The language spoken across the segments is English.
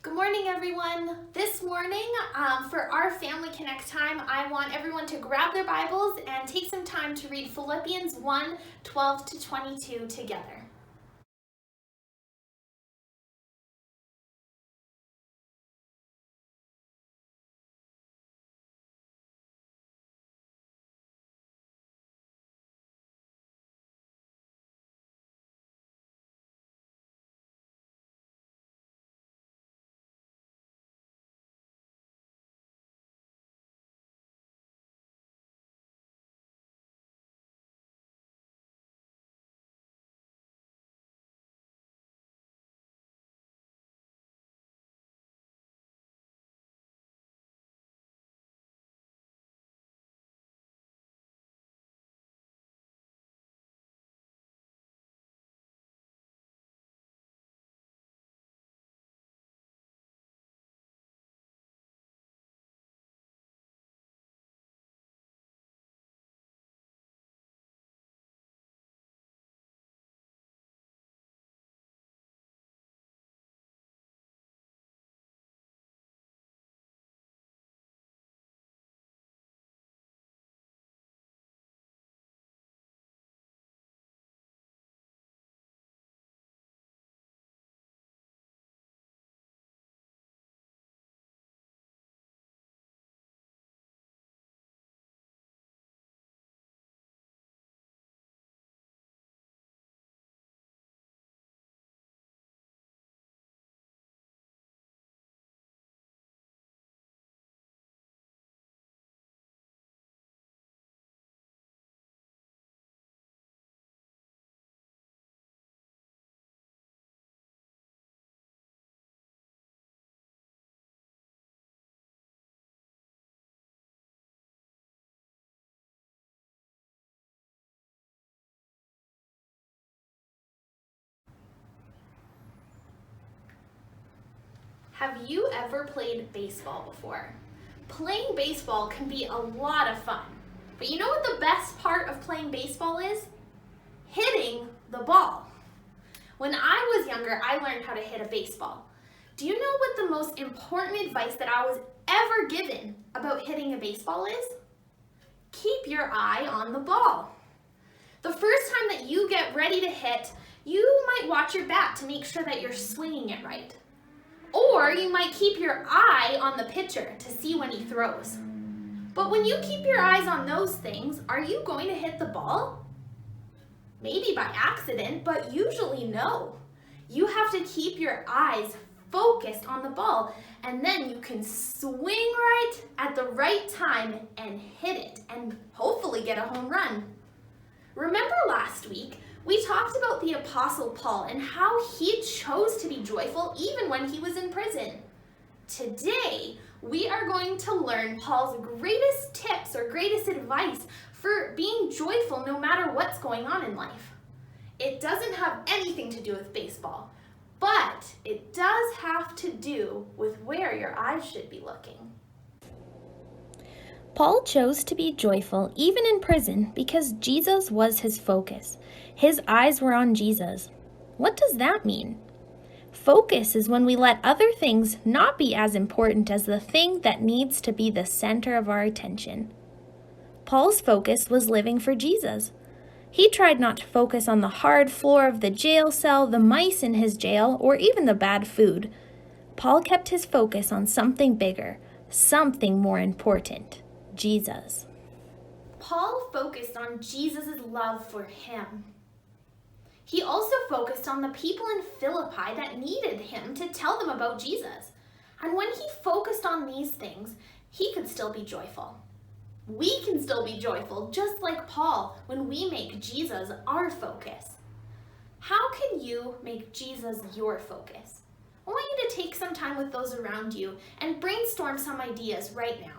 Good morning, everyone. This morning, for our Family Connect time, I want everyone to grab their Bibles and take some time to read Philippians 1:12-22 together. Have you ever played baseball before? Playing baseball can be a lot of fun. But you know what the best part of playing baseball is? Hitting the ball. When I was younger, I learned how to hit a baseball. Do you know what the most important advice that I was ever given about hitting a baseball is? Keep your eye on the ball. The first time that you get ready to hit, you might watch your bat to make sure that you're swinging it right. Or you might keep your eye on the pitcher to see when he throws. But when you keep your eyes on those things, are you going to hit the ball? Maybe by accident, but usually no. You have to keep your eyes focused on the ball, and then you can swing right at the right time and hit it and hopefully get a home run. Remember last week, we talked about the Apostle Paul and how he chose to be joyful even when he was in prison. Today, we are going to learn Paul's greatest tips or greatest advice for being joyful no matter what's going on in life. It doesn't have anything to do with baseball, but it does have to do with where your eyes should be looking. Paul chose to be joyful even in prison because Jesus was his focus. His eyes were on Jesus. What does that mean? Focus is when we let other things not be as important as the thing that needs to be the center of our attention. Paul's focus was living for Jesus. He tried not to focus on the hard floor of the jail cell, the mice in his jail, or even the bad food. Paul kept his focus on something bigger, something more important. Jesus. Paul focused on Jesus' love for him. He also focused on the people in Philippi that needed him to tell them about Jesus. And when he focused on these things, he could still be joyful. We can still be joyful, just like Paul, when we make Jesus our focus. How can you make Jesus your focus? I want you to take some time with those around you and brainstorm some ideas right now.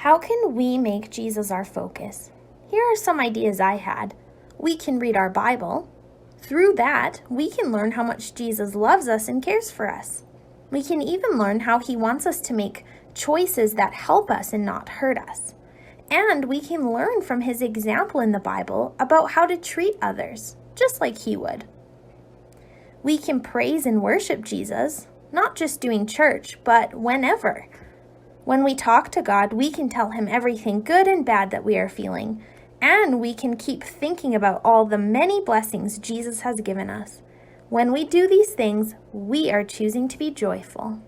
How can we make Jesus our focus? Here are some ideas I had. We can read our Bible. Through that, we can learn how much Jesus loves us and cares for us. We can even learn how he wants us to make choices that help us and not hurt us. And we can learn from his example in the Bible about how to treat others, just like he would. We can praise and worship Jesus, not just doing church, but whenever. When we talk to God, we can tell him everything good and bad that we are feeling, and we can keep thinking about all the many blessings Jesus has given us. When we do these things, we are choosing to be joyful.